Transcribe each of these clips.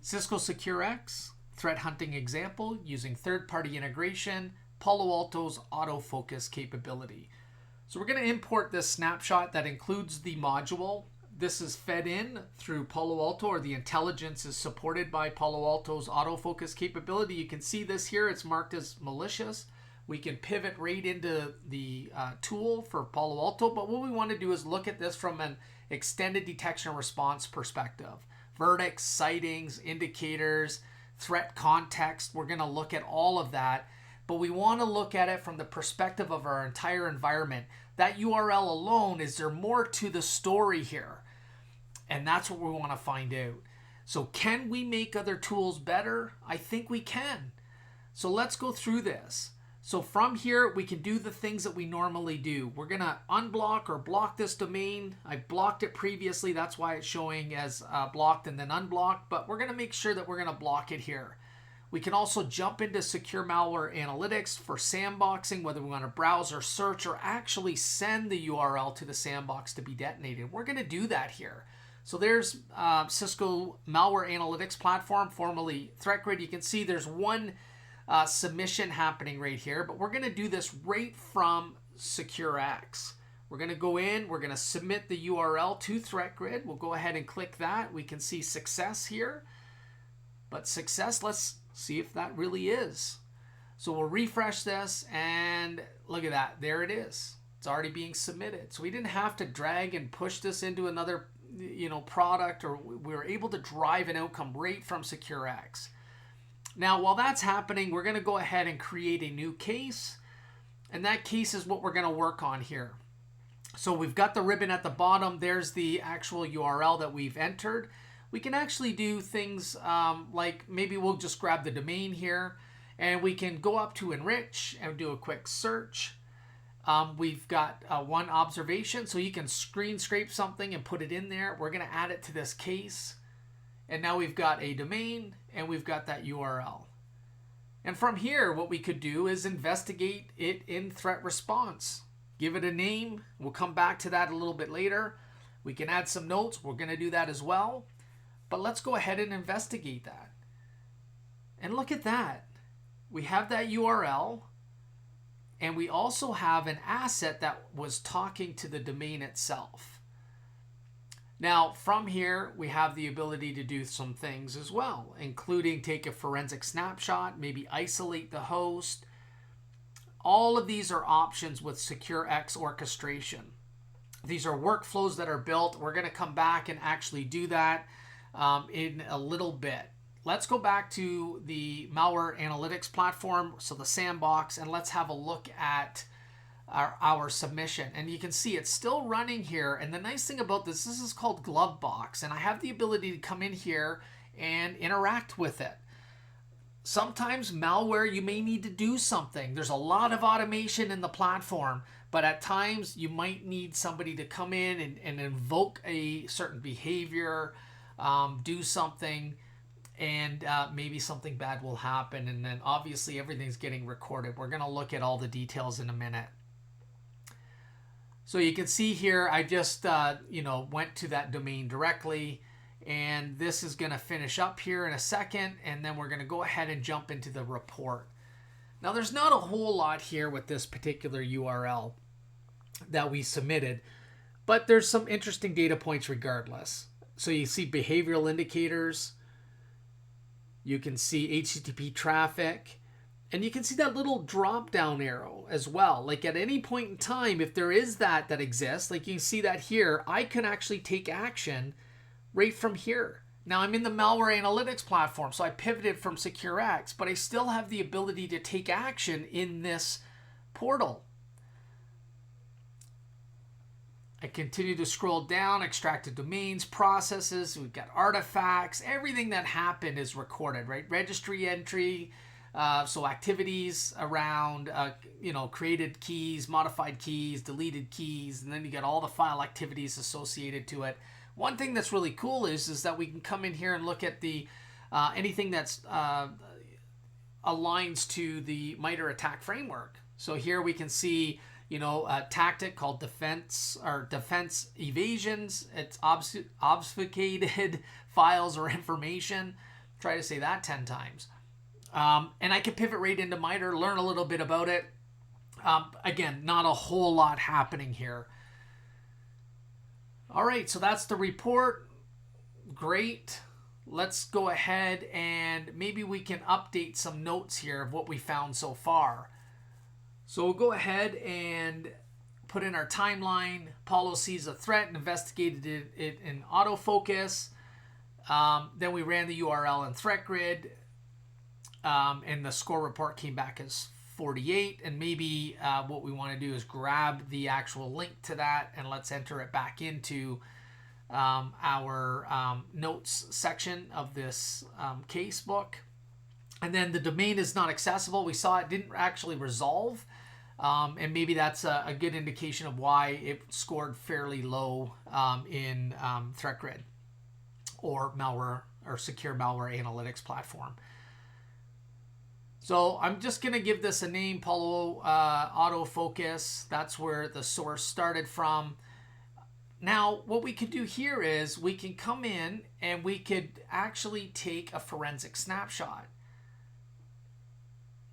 Cisco SecureX, threat hunting example using third-party integration, Palo Alto's AutoFocus capability. So we're going to import this snapshot that includes the module. This is fed in through Palo Alto, or the intelligence is supported by Palo Alto's AutoFocus capability. You can see this here, it's marked as malicious. We can pivot right into the tool for Palo Alto, but what we want to do is look at this from an extended detection and response perspective. Verdicts, sightings, indicators, threat context, we're going to look at all of that, but we want to look at it from the perspective of our entire environment. That URL alone, is there more to the story here? And that's what we want to find out. So can we make other tools better? I think we can. So let's go through this. So from here, we can do the things that we normally do. We're going to unblock or block this domain. I blocked it previously. That's why it's showing as blocked and then unblocked. But we're going to make sure that we're going to block it here. We can also jump into Secure Malware Analytics for sandboxing, whether we want to browse or search or actually send the URL to the sandbox to be detonated. We're going to do that here. So there's Cisco Malware Analytics platform, formerly Threatgrid. You can see there's one submission happening right here, but we're going to do this right from SecureX. We're going to go in, we're going to submit the URL to Threatgrid. We'll go ahead and click that. We can see success here, but success, let's see if that really is. So we'll refresh this and look at that. There it is. It's already being submitted. So we didn't have to drag and push this into another product, or we were able to drive an outcome right from SecureX. Now, while that's happening, we're going to go ahead and create a new case. And that case is what we're going to work on here. So we've got the ribbon at the bottom. There's the actual URL that we've entered. We can actually do things like maybe we'll just grab the domain here, and we can go up to enrich and do a quick search. We've got one observation, so you can screen scrape something and put it in there. We're going to add it to this case. And now we've got a domain and we've got that URL. And from here, what we could do is investigate it in threat response. Give it a name. We'll come back to that a little bit later. We can add some notes. We're going to do that as well. But let's go ahead and investigate that. And look at that. We have that URL. And we also have an asset that was talking to the domain itself. Now, from here, we have the ability to do some things as well, including take a forensic snapshot, maybe isolate the host. All of these are options with SecureX orchestration. These are workflows that are built. We're going to come back and actually do that in a little bit. Let's go back to the Malware Analytics platform, so the Sandbox, and let's have a look at our submission. And you can see it's still running here. And the nice thing about this is called Glovebox, and I have the ability to come in here and interact with it. Sometimes malware, you may need to do something. There's a lot of automation in the platform, but at times you might need somebody to come in and invoke a certain behavior, do something, and maybe something bad will happen. And then obviously everything's getting recorded. We're going to look at all the details in a minute. So you can see here, I just went to that domain directly, and this is going to finish up here in a second, and then we're going to go ahead and jump into the report. Now, there's not a whole lot here with this particular URL that we submitted, but there's some interesting data points regardless. So you see behavioral indicators, you can see HTTP traffic, and you can see that little drop down arrow as well. Like at any point in time, if there is that exists, like you can see that here, I can actually take action right from here. Now I'm in the Malware Analytics platform, so I pivoted from SecureX, but I still have the ability to take action in this portal. I continue to scroll down, extracted domains, processes, we've got artifacts, everything that happened is recorded, right? Registry entry, so activities around, created keys, modified keys, deleted keys, and then you get all the file activities associated to it. One thing that's really cool is that we can come in here and look at the anything that's aligns to the MITRE attack framework. So here we can see, tactic called defense evasions. It's obfuscated files or information. Try to say that 10 times. And I can pivot right into MITRE, learn a little bit about it. Again, not a whole lot happening here. All right, so that's the report. Great. Let's go ahead and maybe we can update some notes here of what we found so far. So we'll go ahead and put in our timeline. Palo sees a threat and investigated it in AutoFocus. Then we ran the URL in Threatgrid. And the score report came back as 48. And maybe what we want to do is grab the actual link to that and let's enter it back into our notes section of this case book. And then the domain is not accessible. We saw it didn't actually resolve. And maybe that's a good indication of why it scored fairly low in Threatgrid or malware or secure malware analytics platform. So I'm just going to give this a name, Palo AutoFocus. That's where the source started from. Now, what we could do here is we can come in and we could actually take a forensic snapshot.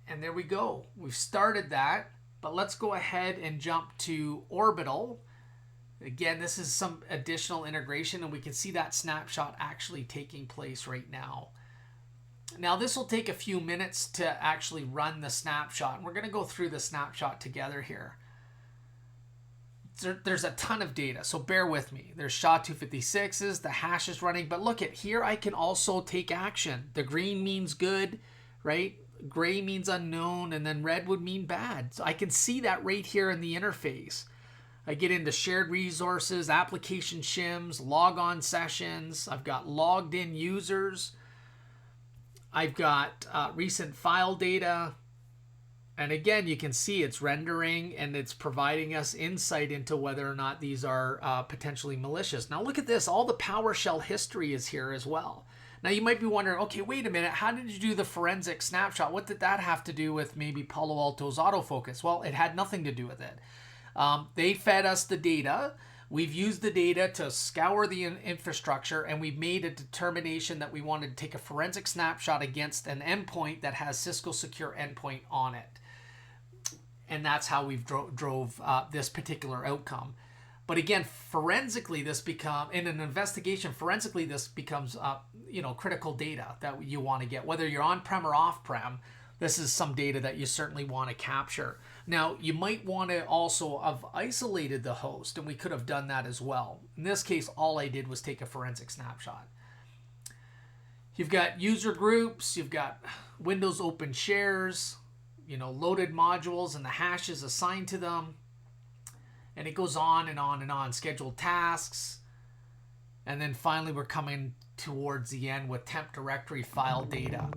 And there we go. We've started that, but let's go ahead and jump to Orbital. Again, this is some additional integration and we can see that snapshot actually taking place right now. Now this will take a few minutes to actually run the snapshot. We're going to go through the snapshot together here. There's a ton of data, so bear with me. There's SHA-256s, the hash is running, but look at here, I can also take action. The green means good, right? Gray means unknown, and then red would mean bad. So I can see that right here in the interface. I get into shared resources, application shims, log on sessions. I've got logged in users. I've got recent file data. And again, you can see it's rendering and it's providing us insight into whether or not these are potentially malicious. Now look at this. All the PowerShell history is here as well. Now you might be wondering, okay, wait a minute. How did you do the forensic snapshot? What did that have to do with maybe Palo Alto's AutoFocus? Well, it had nothing to do with it. They fed us the data. We've used the data to scour the infrastructure, and we've made a determination that we wanted to take a forensic snapshot against an endpoint that has Cisco Secure Endpoint on it. And that's how we've drove this particular outcome. But again, forensically, in an investigation, forensically, this becomes critical data that you want to get. Whether you're on-prem or off-prem, this is some data that you certainly want to capture. Now, you might want to also have isolated the host, and we could have done that as well. In this case, all I did was take a forensic snapshot. You've got user groups, you've got Windows open shares, loaded modules and the hashes assigned to them. And it goes on and on and on. Scheduled tasks. And then finally, we're coming towards the end with temp directory file data.